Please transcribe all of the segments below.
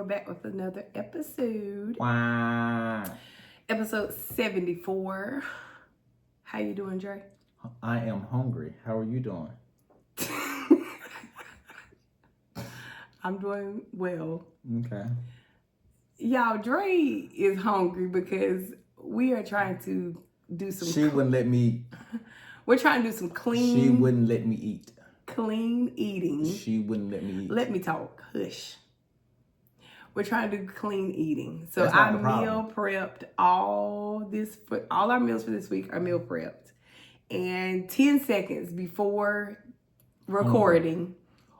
back with another episode. Wow. Episode 74. How you doing, Dre? I am hungry. How are you doing? I'm doing well. Okay. Y'all, Dre is hungry because we are trying to do some... She wouldn't let me... We're trying to do some clean... She wouldn't let me eat. Clean eating. She wouldn't let me eat. Let me talk. Hush. We're trying to do clean eating. So I meal prepped all our meals for this week are meal prepped. And 10 seconds before recording,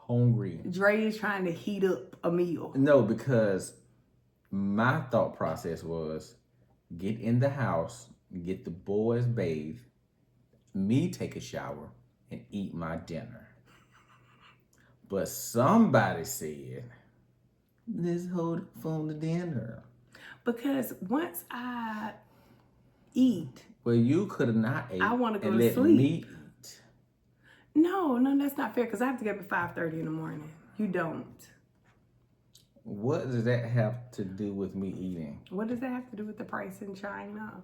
hungry. Dre is trying to heat up a meal. No, because my thought process was get in the house, get the boys bathed, me take a shower, and eat my dinner. But somebody said, let's hold it for the dinner. Because once I eat... Well, you could have not ate. I want to go and to let sleep. Me eat. No, that's not fair because I have to get up at 5:30 in the morning. You don't. What does that have to do with me eating? What does that have to do with the price in China?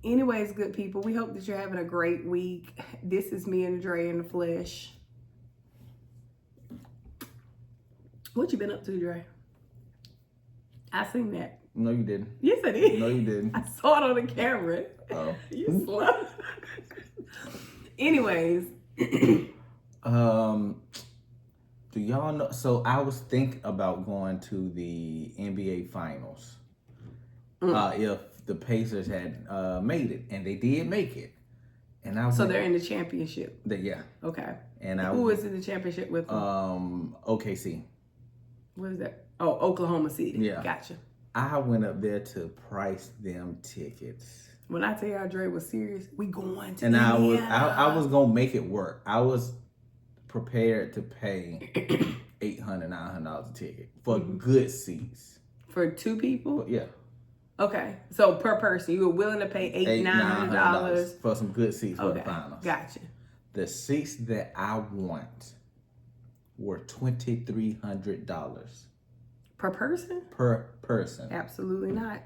Anyways, good people, we hope that you're having a great week. This is me and Dre in the flesh. What you been up to, Dre? I seen that. No, you didn't. Yes, I did. No, you didn't. I saw it on the camera. Oh. You slow. Anyways. Do y'all know? So I was thinking about going to the NBA Finals. If the Pacers had made it, and they did make it. And I was they're in the championship. Yeah. Okay. And who is in the championship with them? OKC. What is that? Oh, Oklahoma City. Yeah. Gotcha. I went up there to price them tickets. When I tell y'all Dre was serious, we going to and Indiana. I was gonna make it work. I was prepared to pay $800, $900 a ticket for good seats. For two people? But yeah. Okay. So per person, you were willing to pay $900 for some good seats for the finals. Gotcha. The seats that I want were $2,300. Per person? Per person. Absolutely not.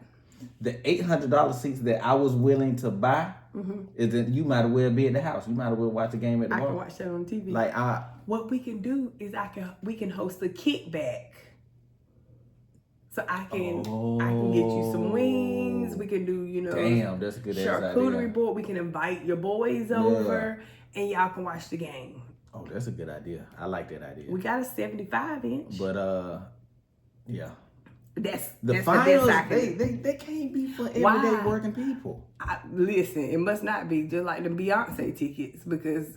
The $800 seats that I was willing to buy is that you might as well be at the house. You might as well watch the game at the home. I can watch that on TV. What we can do is we can host a kickback. So I can get you some wings. We can do, damn, that's a good charcuterie board. We can invite your boys over and y'all can watch the game. Oh, that's a good idea. I like that idea. We got a 75-inch. But yeah. That's the finals. They can't be for everyday working people. Listen, it must not be just like the Beyonce tickets because,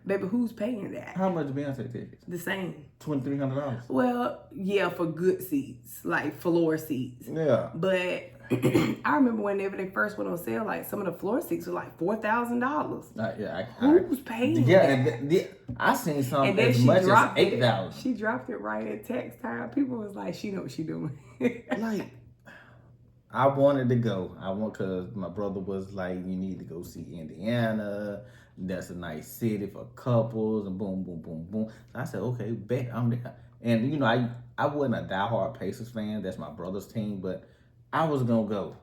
baby, who's paying that? How much Beyonce tickets? The same. $2,300. Well, yeah, for good seats, like floor seats. Yeah. But I remember whenever they first went on sale, like some of the floor seats were like $4,000. Who's paying that? I seen some as much as $8,000. She dropped it right at text time. People was like, she know what she doing. Like, I wanted to go. Because my brother was like, you need to go see Indiana. That's a nice city for couples and boom, boom, boom, boom. So I said, okay, bet I'm there. And I wasn't a diehard Pacers fan. That's my brother's team, but I was gonna go.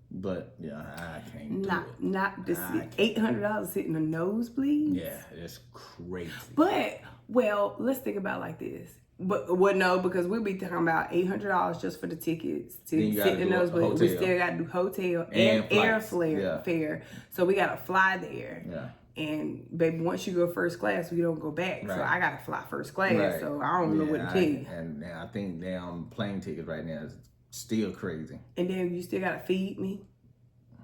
But yeah, I can't do it. Not this $800 sitting in the nosebleed. Yeah, it's crazy. But let's think about it like this. But no, because we'll be talking about $800 just for the tickets to sit in those. But we still got to do hotel and airfare. So we got to fly there. Yeah. And baby, once you go first class, we don't go back. Right. So I got to fly first class. Right. So I don't know what to tell you. And I think plane tickets right now is still crazy. And then you still got to feed me.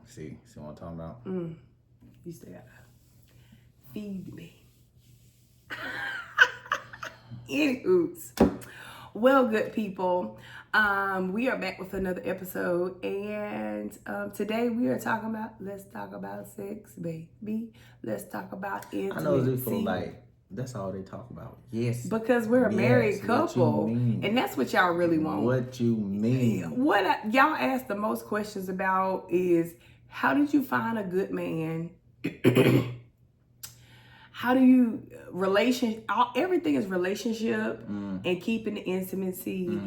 See what I'm talking about? You still got to feed me. Anywho's. Well, good people, we are back with another episode, and today we are talking about, let's talk about sex, baby. Let's talk about intimacy. I know people like, that's all they talk about. Yes. Because we're a married couple, and that's what y'all really want. What you mean? What y'all ask the most questions about is, how did you find a good man? How do you everything is relationship and keeping the intimacy.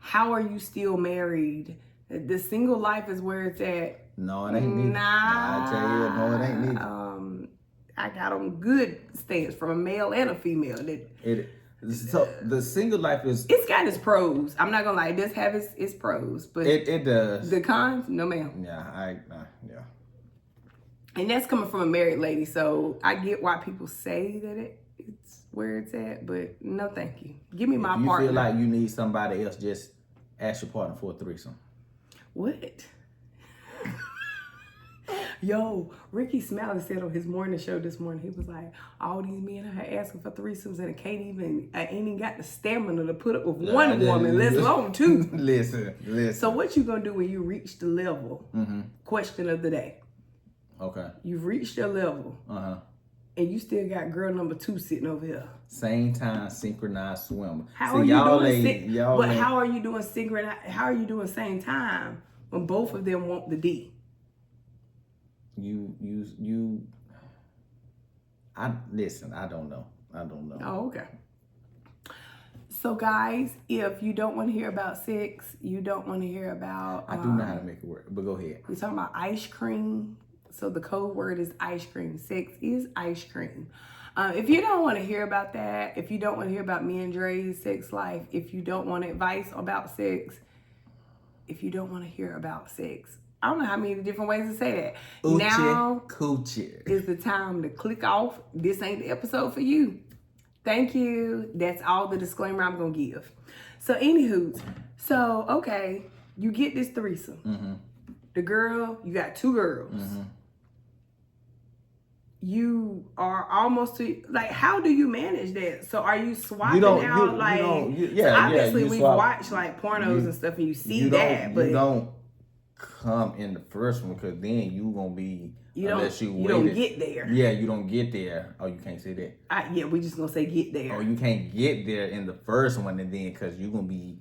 how are you still married? The single life is where it's at. No, it ain't neither. Nah, I tell you, no, it ain't neither. I got on good stance from a male and a female. So the single life is... It's got its pros. I'm not gonna lie. It does have its pros, but it does. The cons, no ma'am. Yeah, yeah. And that's coming from a married lady, so I get why people say that it's where it's at, but no, thank you. Give me my partner. If you feel like you need somebody else, just ask your partner for a threesome. What? Yo, Ricky Smiley said on his morning show this morning, he was like, all these men are asking for threesomes and I ain't even got the stamina to put up with one woman, let alone two. Listen. So what you gonna do when you reach the level? Mm-hmm. Question of the day. Okay. You've reached your level. Uh-huh. And you still got girl number 2 sitting over here. Same time, synchronized swimmer. How are you doing synchronized? How are you doing same time when both of them want the D? Listen, I don't know. Oh, okay. So guys, if you don't want to hear about sex, you don't want to hear about... I do know how to make it work, but go ahead. We're talking about ice cream. So the code word is ice cream. Sex is ice cream. If you don't want to hear about that, if you don't want to hear about me and Dre's sex life, if you don't want advice about sex, if you don't want to hear about sex, I don't know how many different ways to say that. Now is the time to click off. This ain't the episode for you. Thank you. That's all the disclaimer I'm going to give. So anywho, okay, you get this threesome. Mm-hmm. The girl, you got 2 girls. Mm-hmm. You are almost to, like, how do you manage that? So are you swapping out, obviously we've watched like pornos and stuff and you see that, but you don't come in the first one because then you gonna be, you don't get there. Yeah, you don't get there. Oh, you can't say that. Yeah, we just gonna say get there. Oh, you can't get there in the first one and then because you gonna be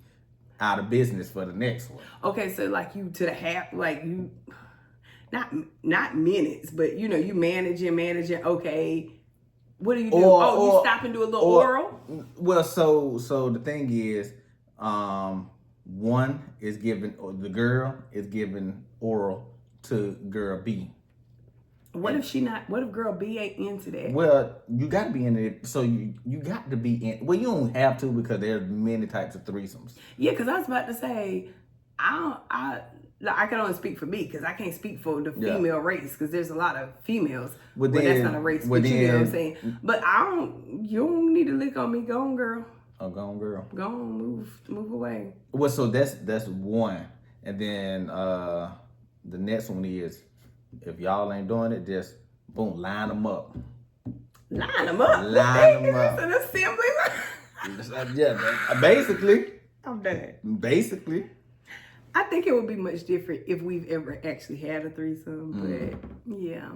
out of business for the next one. Okay, so like you to the half, like you, not minutes, but you managing. Okay, what do you do? You stop and do a little oral. Well, so the thing is, one is giving, or the girl is giving oral to girl B. What if girl B ain't into that? Well, you got to be in it. So you got to be in. Well, you don't have to because there's many types of threesomes. Yeah, because I was about to say, I can only speak for me because I can't speak for the female race because there's a lot of females. But that's not a race, but you know what I'm saying. But you don't need to lick on me. Go on, girl. Oh, go on, girl. Go on, move away. Well, so that's one, and then the next one is, if y'all ain't doing it, just boom, line them up. Line them up. Line them up. An assembly. Yeah, basically. I'm done. Basically. I think it would be much different if we've ever actually had a threesome, but yeah,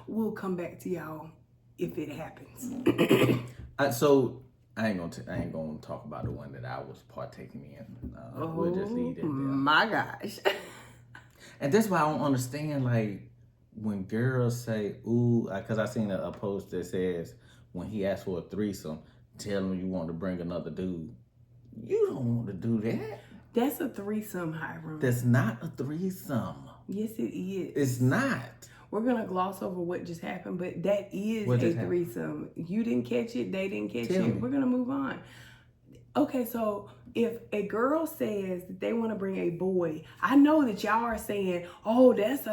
we'll come back to y'all if it happens. So I ain't gonna talk about the one that I was partaking in. We'll just leave it there. My gosh. And that's why I don't understand, like, when girls say, ooh, because I seen a post that says, when he asked for a threesome, tell him you want to bring another dude. You don't want to do that. That's a threesome, Hiram. That's not a threesome. Yes, it is. It's not. We're going to gloss over what just happened, but that is a threesome. You didn't catch it. They didn't catch it. We're going to move on. Okay, so if a girl says that they want to bring a boy, I know that y'all are saying, oh, that's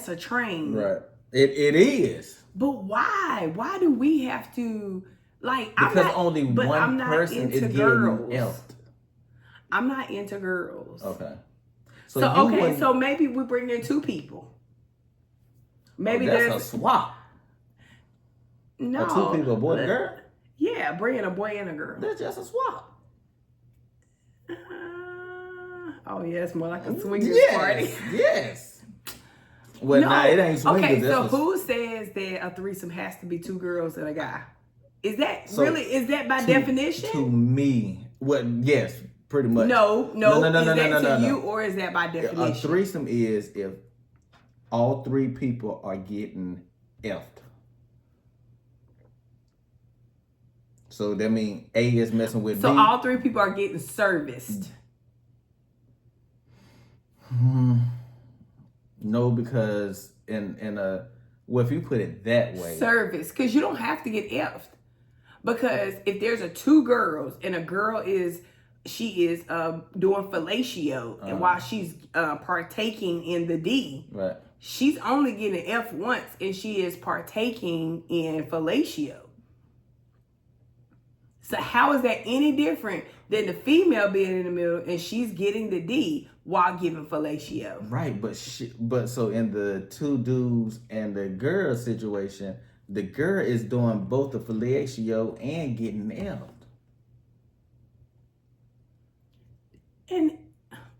a train. Right. It is. But why? Why do we have to, like, because only one person is getting elfed. I'm not into girls. Okay. So maybe we bring in 2 people. Maybe that's a swap. No. 2 people, a boy and a girl? Yeah, bringing a boy and a girl. That's just a swap. Oh yeah, it's more like a swingers party. Yes. Well, no. It ain't swingers. Okay, so who says that a threesome has to be 2 girls and a guy? Is that by definition? To me, well, yes, pretty much. No. Is that to you, or is that by definition? A threesome is if all 3 people are getting effed. So that means A is messing with B. So all 3 people are getting serviced. No, because if you put it that way, service, because you don't have to get effed. Because if there's two girls and a girl is doing fellatio, and while she's partaking in the D, right, she's only getting F once, and she is partaking in fellatio. So how is that any different than the female being in the middle and she's getting the D while giving fellatio? Right, but so in the two dudes and the girl situation, the girl is doing both the fellatio and getting effed. And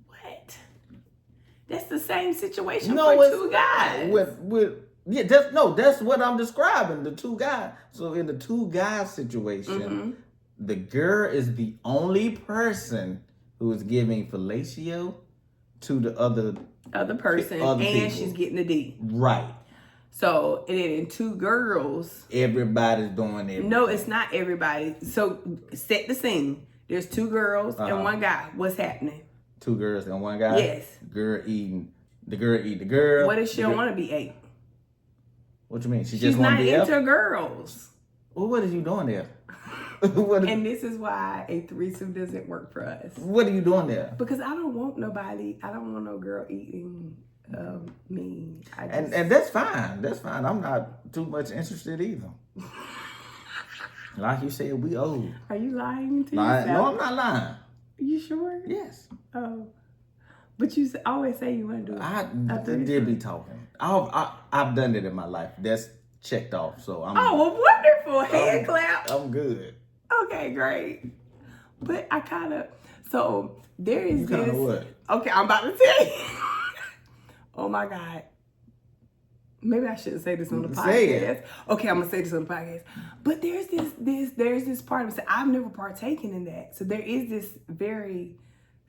what? That's the same situation for two guys. That's what I'm describing. The two guys. So in the two guys situation, the girl is the only person who is giving fellatio to the other person, and people. She's getting the D. Right. So, and then in two girls, everybody's doing it. No, it's not everybody. So set the scene. There's two girls and one guy. What's happening? Two girls and one guy? Yes. The girl eat the girl. What if she don't want to be ate? What you mean? She's just want to be into girls. Well, what are you doing there? And this is why a threesome doesn't work for us. What are you doing there? Because I don't want nobody. I don't want no girl eating me. And that's fine. That's fine. I'm not too much interested either. Like you said, we old. Are you lying to yourself? No, I'm not lying. You sure? Yes. Oh. But you always say you want to do it. I did be talking. I've done it in my life. That's checked off. So I'm. Oh, well, wonderful. Hand clap. I'm good. Okay, great. But I kind of. So there is you this. What? Okay, I'm about to tell you. Oh my God. Maybe I shouldn't say this on the podcast. Say it. Okay, I'm gonna say this on the podcast. But there's this part of me. I've never partaken in that. So there is this very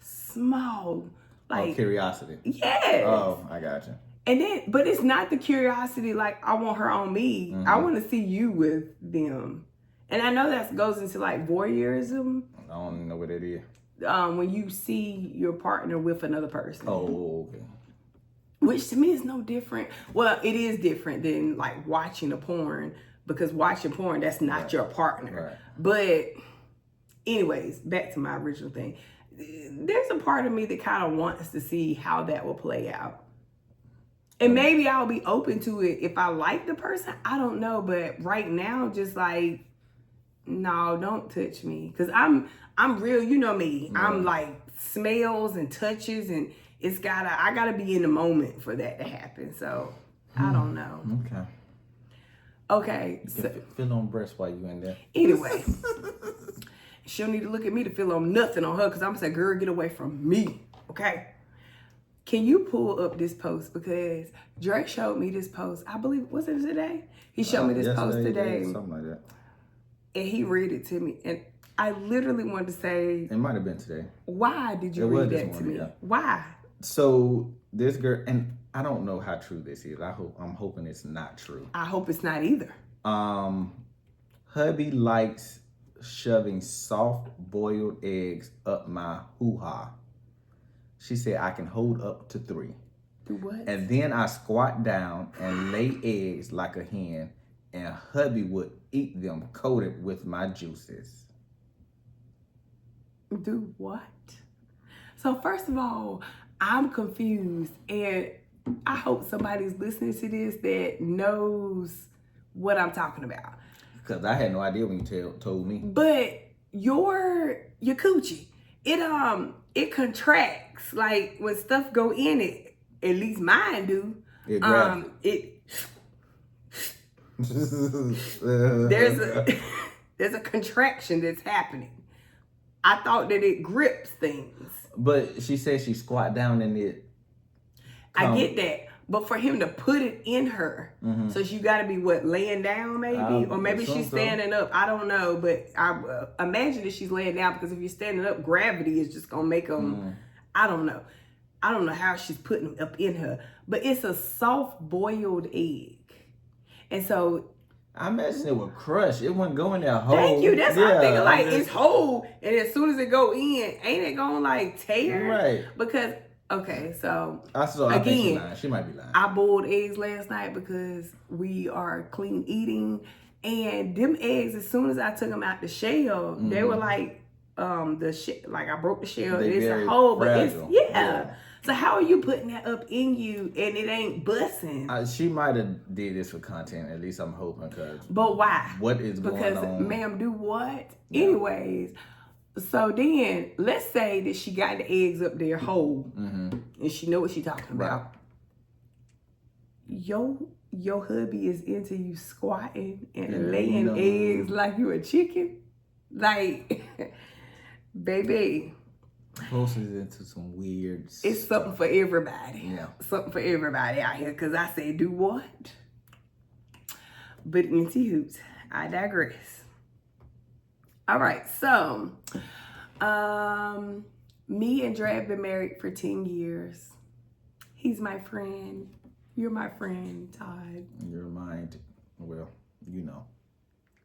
small curiosity. Yes. Oh, I got you. And then, but it's not the curiosity like I want her on me. I want to see you with them. And I know that goes into like voyeurism. I don't even know what it is. When you see your partner with another person. Oh, okay. Which to me is no different. Well, it is different than like watching a porn, because watching porn, that's not your partner. Right. But anyways, back to my original thing. There's a part of me that kind of wants to see how that will play out. And maybe I'll be open to it if I like the person. I don't know. But right now, just like, no, don't touch me. Because I'm real, you know me. Yeah. I'm like smells and touches, and I gotta be in the moment for that to happen. So I don't know. Okay. So, feel on breast while you in there. Anyway. She don't need to look at me to feel on nothing on her, because I'm going to say, girl, get away from me. Okay? Can you pull up this post? Because Drake showed me this post. I believe, was it today? He showed me this post today. Something like that. And he read it to me. And I literally wanted to say. It might have been today. Why did you read that to me? Yeah. Why? So this girl, and I don't know how true this is. I'm hoping it's not true. I hope it's not either. Hubby likes shoving soft boiled eggs up my hoo-ha. She said I can hold up to 3. Do what? And then I squat down and lay eggs like a hen, and hubby would eat them coated with my juices. Do what? So first of all, I'm confused, and I hope somebody's listening to this that knows what I'm talking about. Because I had no idea when you told me. But your coochie, it contracts. Like when stuff go in it, at least mine do. It grabs there's a contraction that's happening. I thought that it grips things. But she said she squat down and it. I get that. But for him to put it in her, so you got to be laying down maybe? Or maybe she's standing up. I don't know. But I imagine that she's laying down, because if you're standing up, gravity is just going to make them, I don't know. I don't know how she's putting it up in her. But it's a soft boiled egg. And so I imagine it would crush. It wouldn't go in there whole. Thank you. That's what I'm thinking. Like, it's whole. And as soon as it go in, ain't it going to tear? Right. Because Okay, so I think she might be lying. I boiled eggs last night because we are clean eating, and them eggs, as soon as I took them out the shell, they were like like I broke the shell. It's a hole, fragile. But it's So how are you putting that up in you and it ain't busting? She might have did this for content. At least I'm hoping. But why? What is going on? Because, ma'am, do what? Yeah. Anyways. So then, let's say that she got the eggs up there whole, and she know what she talking about. Your hubby is into you squatting and laying eggs like you a chicken, like, baby. Posted into some weird stuff. It's something for everybody. Yeah, something for everybody out here. Cause I say, do what? But into hoots, I digress. All right, so me and Dre have been married for 10 years. He's my friend. You're my friend, Todd. You're mine. Well, you know.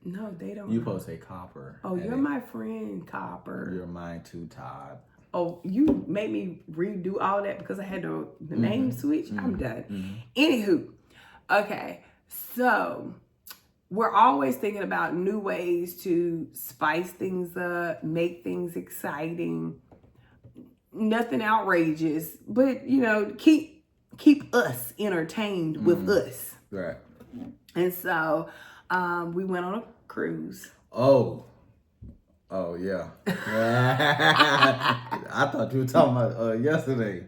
No, they don't. You supposed to say Copper. Oh, you're my friend, Copper. You're mine too, Todd. Oh, you made me redo all that because I had the name switch. I'm done. Anywho, okay, so we're always thinking about new ways to spice things up, make things exciting. Nothing outrageous, but keep us entertained with us. Right. And so we went on a cruise. Oh yeah. I thought you were talking about yesterday.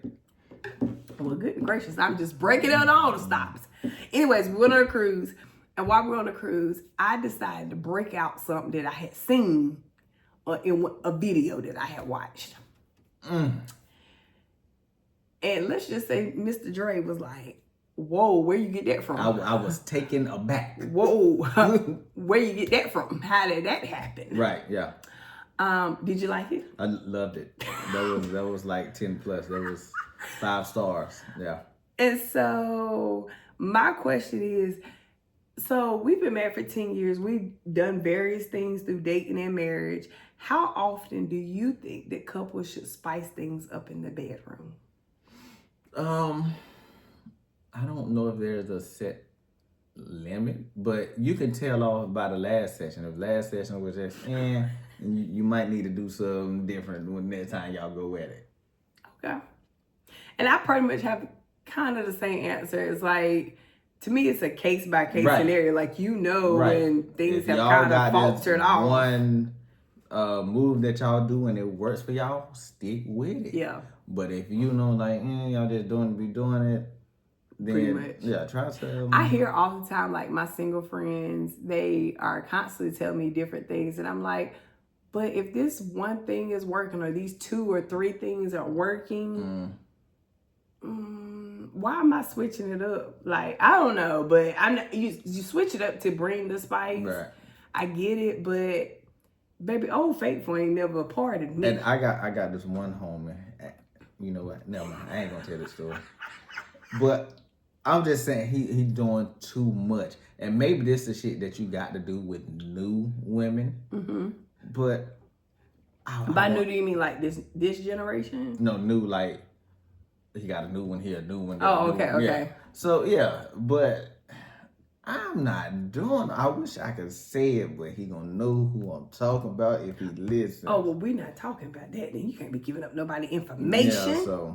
Well, good gracious, I'm just breaking out all the stops. Anyways, we went on a cruise. And while we were on the cruise, I decided to break out something that I had seen in a video that I had watched. And let's just say Mr. Dre was like, whoa, where you get that from? I was taken aback. Whoa, where you get that from? How did that happen? Right, yeah. Did you like it? I loved it. That was like 10 plus. That was 5 stars. Yeah. And so my question is, so we've been married for 10 years. We've done various things through dating and marriage. How often do you think that couples should spice things up in the bedroom? I don't know if there's a set limit, but you can tell off by the last session. If last session was just, you might need to do something different when next time y'all go at it. Okay. And I pretty much have kind of the same answer. It's like, to me, it's a case-by-case scenario. Like, when things have kind of faltered off. One move that y'all do and it works for y'all, stick with it. Yeah. But if y'all just be doing it, then pretty much. Yeah, try to. I hear all the time, like, my single friends, they are constantly telling me different things. And I'm like, but if this one thing is working or these 2 or 3 things are working... why am I switching it up? Like, I don't know, but you switch it up to bring the spice. Right. I get it, but baby, Old Faithful ain't never parted me. And I got this one homie. You know what? Never mind. I ain't gonna tell the story. But I'm just saying he doing too much, and maybe this is shit that you got to do with new women. But by new, do you mean like this generation? No, new like. He got a new one here, a new one. Oh, okay. Yeah. So, yeah, but I'm not doing I wish I could say it, but he gonna know who I'm talking about if he listens. Oh, well, we're not talking about that. Then you can't be giving up nobody information. Yeah,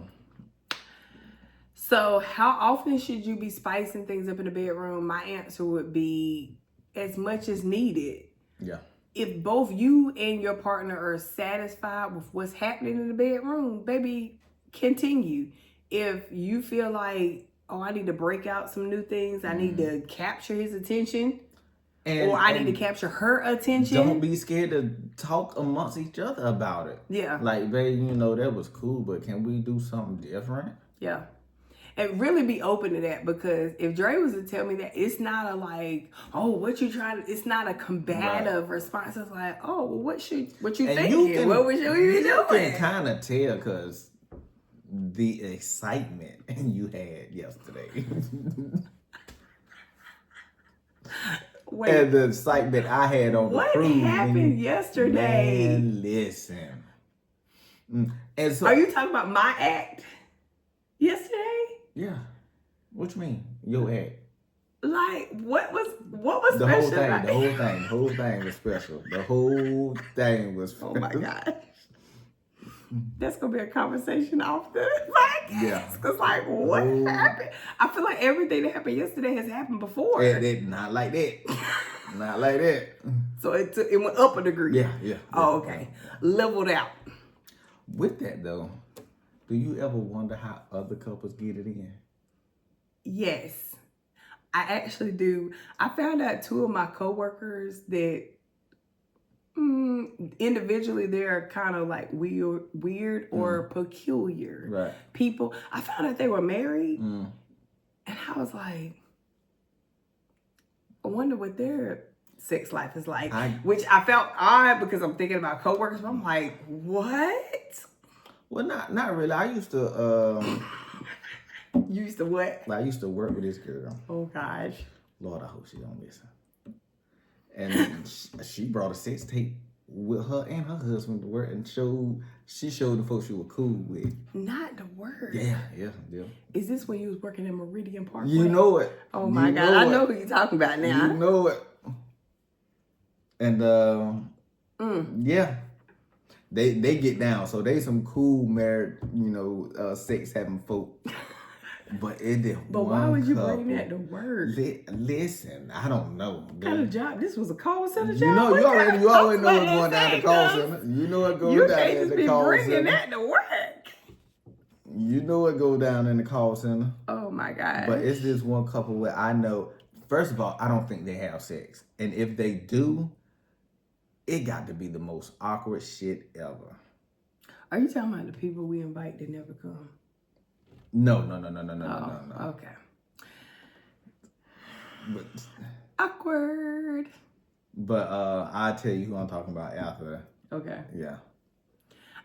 So how often should you be spicing things up in the bedroom? My answer would be as much as needed. Yeah. If both you and your partner are satisfied with what's happening in the bedroom, baby, continue. If you feel like, oh, I need to break out some new things, I need to capture his attention, or I need to capture her attention. Don't be scared to talk amongst each other about it. Yeah. Like, babe, that was cool, but can we do something different? Yeah. And really be open to that, because if Dre was to tell me that, it's not a like, oh, what you trying to, it's not a combative response. It's like, oh, well, what you thinking? What was you doing? You can kind of tell, because the excitement you had yesterday. Wait, and the excitement I had on the cruise. What happened yesterday? Man, listen. And so, are you talking about my act? Yesterday? Yeah. What you mean? Your act. Like, what was The special? The whole thing was special. The whole thing was special. Oh my God. That's gonna be a conversation off the podcast. Yeah. Cause like, what happened? I feel like everything that happened yesterday has happened before. Not like that. Not like that. So it went up a degree. Yeah. Oh, okay. Yeah. Leveled out. With that though, do you ever wonder how other couples get it in? Yes, I actually do. I found out 2 of my coworkers that individually they're kind of like weird or peculiar people. I found out they were married, and I was like, I wonder what their sex life is like. Which I felt odd because I'm thinking about coworkers, but I'm like, what? Well, not really. I used to. You used to what? I used to work with this girl. Oh gosh. Lord, I hope she don't listen. And she brought a sex tape with her and her husband to work and she showed the folks she was cool with. Not the word. Yeah. Is this when you was working in Meridian Park? You know it. Oh my God, I know who you're talking about now. You know it. And yeah. They get down, so they some cool married, sex having folk. But it didn't. But why would you bring that to work? Listen, I don't know. What kind of job? This was a call center job. You already know what's going down the call center. You know what goes down in the call center. You can't just be bringing that to work. You know what goes down in the call center. Oh my God. But it's this one couple where I know. First of all, I don't think they have sex, and if they do, it got to be the most awkward shit ever. Are you talking about the people we invite that never come? No. Okay. But awkward. But I'll tell you who I'm talking about after. Okay. Yeah.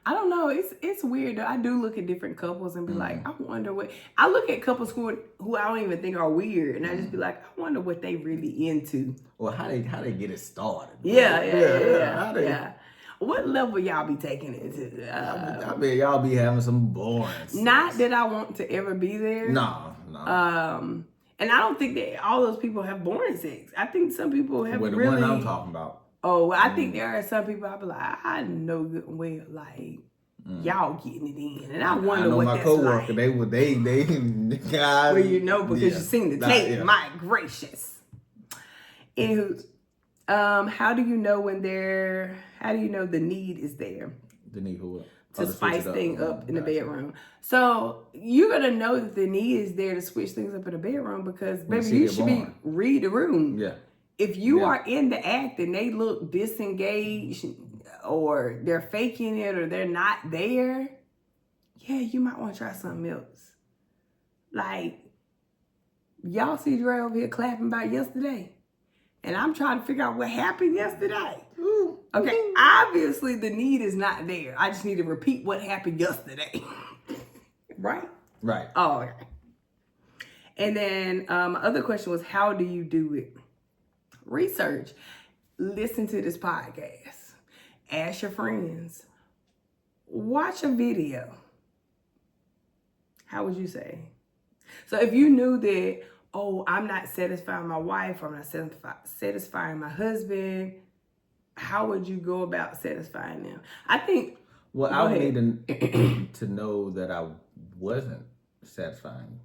I don't know. It's weird though. I do look at different couples and be like, I wonder what. I look at couples who I don't even think are weird, and I just be like, I wonder what they really into. Or how they get it started. Yeah. What level y'all be taking it to? I bet y'all be having some boring sex. Not that I want to ever be there. No. And I don't think that all those people have boring sex. I think some people have the really. one I'm talking about. Oh, I think there are some people I be like, I know good and well, like y'all getting it in, and I wonder what that's like. I know my coworker. They guys. Well, because you seen the tape. My gracious. Anywho, how do you know the need is there? The need for what? To spice things up in the bedroom. So you're gonna know that the need is there to switch things up in the bedroom because baby, you should read the room. Yeah. If you are in the act and they look disengaged or they're faking it or they're not there, yeah, you might want to try something else. Like, y'all see Dre over here clapping about yesterday. And I'm trying to figure out what happened yesterday. Okay, obviously the need is not there. I just need to repeat what happened yesterday. Right? Right. Oh, okay. And then my other question was, how do you do it? Research. Listen to this podcast. Ask your friends. Watch a video. How would you say? So if you knew that, I'm not satisfying my wife, or I'm not satisfying my husband, how would you go about satisfying them? I think. Well, I would need to know that I wasn't satisfying.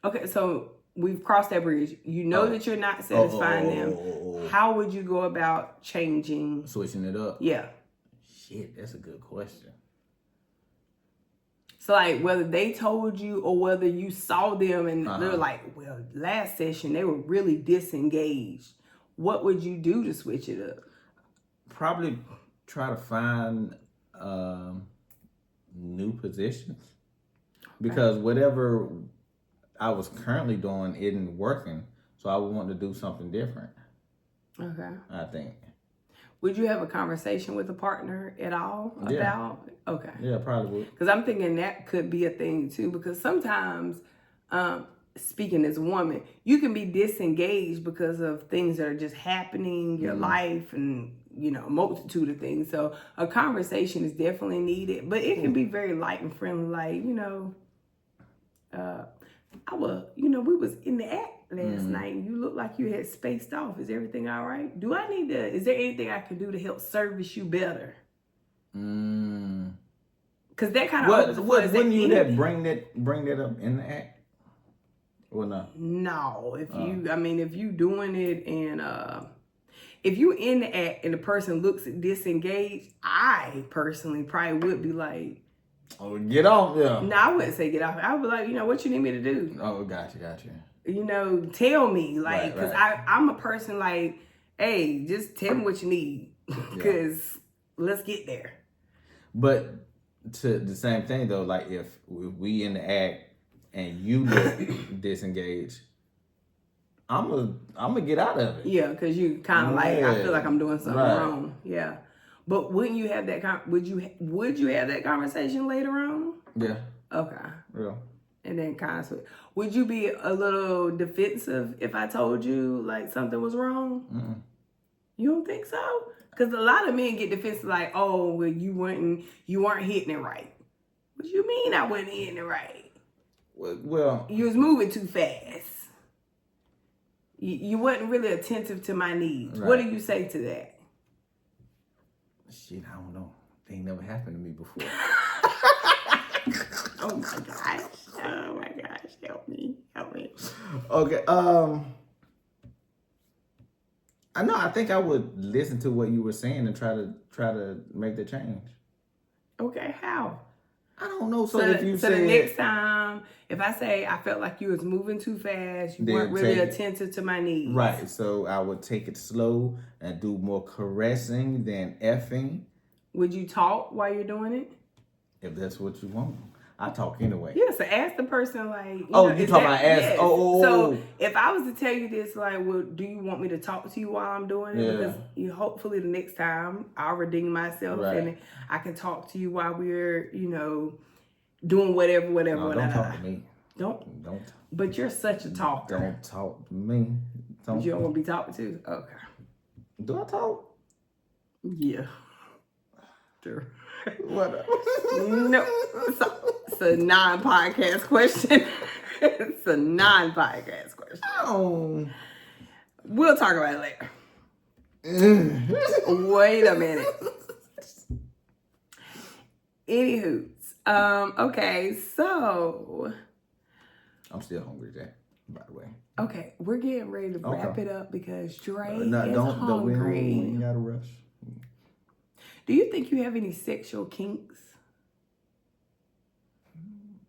Okay, so we've crossed that bridge. You know that you're not satisfying them. How would you go about changing? Switching it up? Yeah. Shit, that's a good question. So like whether they told you or whether you saw them and they're like, well, last session they were really disengaged. What would you do to switch it up? Probably try to find new positions. Because whatever I was currently doing isn't working. So I would want to do something different. Okay. I think. Would you have a conversation with a partner at all about? Okay. Yeah, probably would. Because I'm thinking that could be a thing too. Because sometimes, speaking as a woman, you can be disengaged because of things that are just happening in your life and, a multitude of things. So a conversation is definitely needed. But it can be very light and friendly, like, we was in the act last night and you look like you had spaced off. Is everything all right? Is there anything I can do to help service you better? Because that kind of wouldn't you that bring that up in the act? Or not? No. If you doing it and if you in the act and the person looks disengaged, I personally probably would be like, oh, get off there. No, I wouldn't say get off. I would be like, what you need me to do? Oh, gotcha. Tell me, like, because right. I'm a person like, hey, just tell me what you need, because let's get there. But to the same thing though, like if we in the act and you look disengaged, I'm gonna get out of it. Yeah, because you kind of like, I feel like I'm doing something wrong. Yeah, but wouldn't you have that? Would you have that conversation later on? Yeah. Okay. Yeah. And then kind of, would you be a little defensive if I told you like something was wrong? Mm-mm. You don't think so? Because a lot of men get defensive like, oh, well, you weren't hitting it right. What you mean I wasn't hitting it right? Well, you was moving too fast. You wasn't really attentive to my needs. Right. What do you say to that? Shit, I don't know. They ain't never happened to me before. Oh my gosh. Help me. Okay. I think I would listen to what you were saying and try to make the change. Okay, how? I don't know. So if you the next time, if I say I felt like you was moving too fast, you weren't really attentive to my needs. Right. So I would take it slow and do more caressing than effing. Would you talk while you're doing it? If that's what you want. I talk anyway. Yeah, so ask the person like... you talking about ask... Yes. Oh. So if I was to tell you this, like, well, do you want me to talk to you while I'm doing it? Yeah. Because hopefully the next time I'll redeem myself and I can talk to you while we're, doing whatever. No, don't talk to me. Don't. But you're such a talker. Don't talk to me. But you don't want to be talked to? Okay. Do I talk? Yeah. Sure. What? No. It's a non-podcast question. It's a non-podcast question. Oh. We'll talk about it later. Wait a minute. Anywho. Okay, so. I'm still hungry, Jack, by the way. Okay, we're getting ready to wrap it up because Dre is We hungry. ain't gotta rush. Do you think you have any sexual kinks?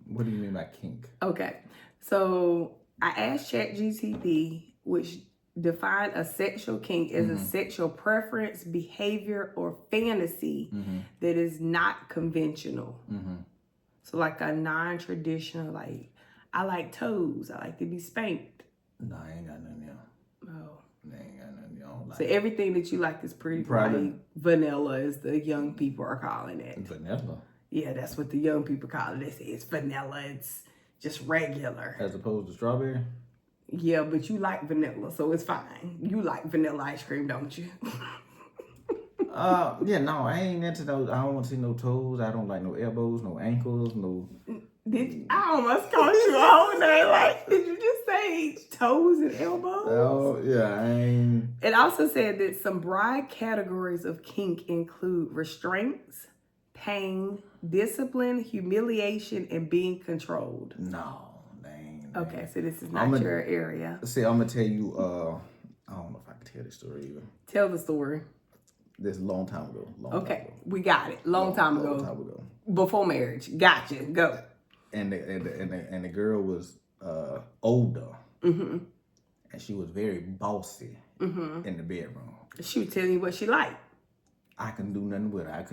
What do you mean by kink? Okay, so I asked ChatGPT, which defined a sexual kink as a sexual preference, behavior, or fantasy that is not conventional. So like a non-traditional, like, I like toes. I like to be spanked. No, I ain't got nothing else. Oh. I ain't got nothing else. So everything that you like is pretty like vanilla, as the young people are calling it. Vanilla? Yeah, that's what the young people call it. They say it's vanilla. It's just regular. As opposed to strawberry? Yeah, but you like vanilla, so it's fine. You like vanilla ice cream, don't you? Yeah, no, I ain't into those. I don't want to see no toes. I don't like no elbows, no ankles, no. I almost called you a whole name. Like, did you just say toes and elbows? Oh, yeah, I ain't. It also said that some broad categories of kink include restraints, pain, discipline, humiliation, and being controlled. No, dang. Okay, so this is not your area. See, I'm gonna tell you. I don't know if I can tell this story either. Tell the story. This is a long time ago. We got it. Long time ago. Before marriage. Gotcha. Go. And the girl was older. And she was very bossy in the bedroom. She was telling you what she liked. I couldn't do nothing with her. I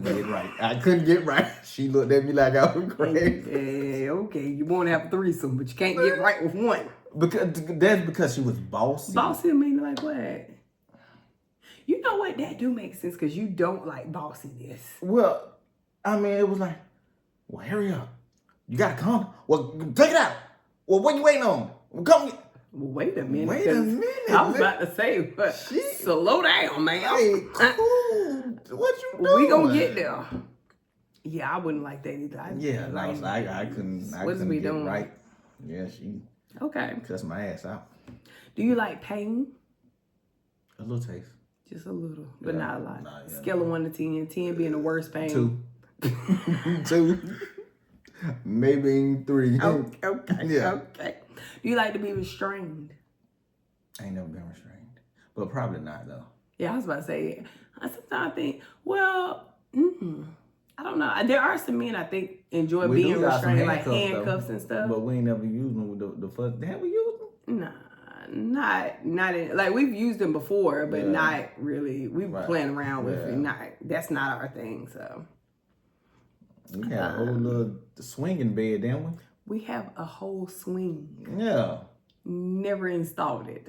couldn't get right. She looked at me like I was crazy. Okay. You want to have a threesome, but you can't get right with one. Because she was bossy. Bossy mean like what? You know what? That do make sense because you don't like bossiness. Well, I mean, it was like, well, hurry up. You got to come. Well, take it out. Well, what you waiting on? Well, come get. Well, wait a minute. I was about to say, but slow down, man. Hey, cool. What you doing? We gonna get there. Yeah, I wouldn't like that either. I couldn't get right. Yeah, she Okay. cussed my ass out. Do you like pain? A little taste. Just a little, but Yeah, not a lot. nah, yeah, Scale of 1 to 10, 10 being the worst pain. 2. 2. Maybe 3. Okay. Yeah. Okay. Do you like to be restrained? I ain't never been restrained. But probably not, though. Yeah, I was about to say, I sometimes think, well, I don't know. There are some men I think enjoy being restrained, like handcuffs and stuff. But we ain't never used them with the first. Have we used them? Nah, not in, like we've used them before, but not really. We've playing around with it. That's not our thing. So we had a whole little swinging bed, didn't we? We have a whole swing. Yeah. Never installed it.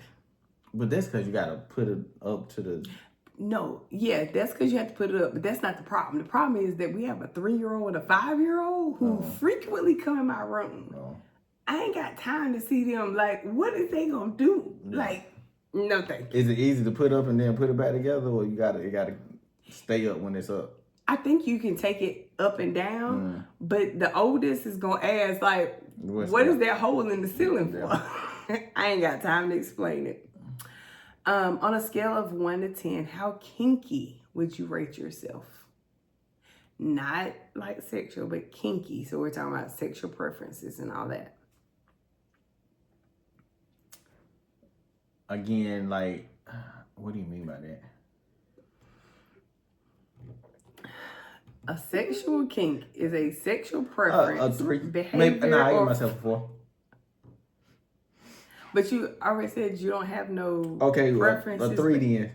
But that's because you got to put it up to the... No, yeah, that's because you have to put it up. But that's not the problem. The problem is that we have a 3-year-old and a 5-year-old who frequently come in my room. I ain't got time to see them. Like, what is they going to do? Yeah. Like, no thank you. Is it easy to put up and then put it back together? Or it got to stay up when it's up? I think you can take it up and down. But the oldest is going to ask, like, what is that hole in the ceiling for? I ain't got time to explain it. On a scale of 1 to 10, how kinky would you rate yourself? Not like sexual, but kinky. So we're talking about sexual preferences and all that. Again, like, what do you mean by that? A sexual kink is a sexual preference. A 3. Behavior. Maybe, I give myself a 4. But you already said you don't have no preferences. A 3 then.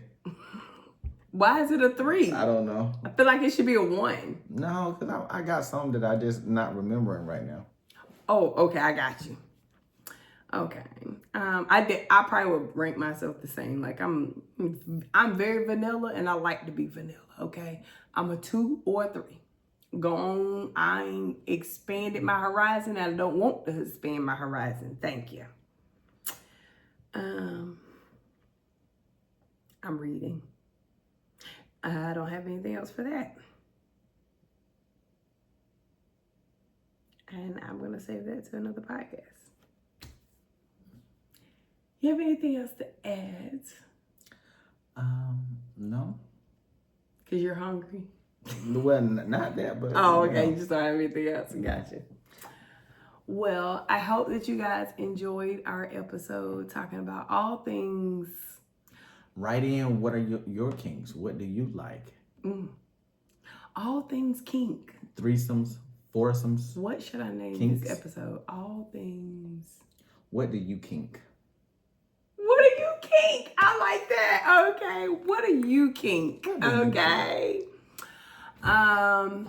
Why is it a 3? I don't know. I feel like it should be a 1. No, because I got something that I just not remembering right now. Oh, okay, I got you. Okay. I probably would rank myself the same. Like I'm very vanilla and I like to be vanilla, okay? I'm a 2 or a 3. Go on. I ain't expanded my horizon and I don't want to expand my horizon. Thank you. I'm reading. I don't have anything else for that. And I'm going to save that to another podcast. You have anything else to add? No. Because you're hungry? Well, not that, but... Oh, okay. You just don't have anything else. Gotcha. Well, I hope that you guys enjoyed our episode talking about all things. Write in, what are your kinks? What do you like? All things kink. Threesomes, foursomes. What should I name kinks? This episode? All things. What do you kink? What do you kink? I like that. Okay. What do you kink? Okay.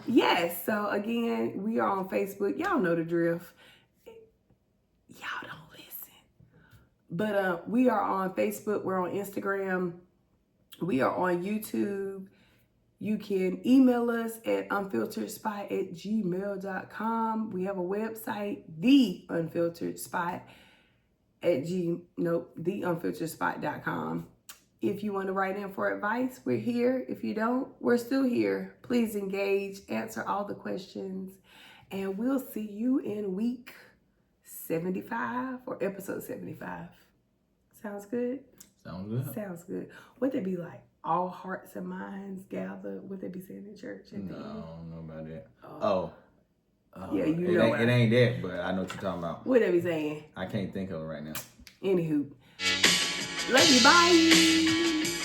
Yes. So again, we are on Facebook. Y'all know the drift. Y'all don't listen. But we are on Facebook. We're on Instagram. We are on YouTube. You can email us at unfilteredspot@gmail.com. We have a website, theunfilteredspot.com. If you want to write in for advice, we're here. If you don't, we're still here. Please engage, answer all the questions, and we'll see you in week 75 or episode 75. Sounds good? Sounds good. Sounds good. What'd it be like? All hearts and minds gathered. What they be saying in church? No, I don't know about that. Yeah, you know it ain't that, but I know what you're talking about. What they be saying? I can't think of it right now. Anywho. Love you. Bye.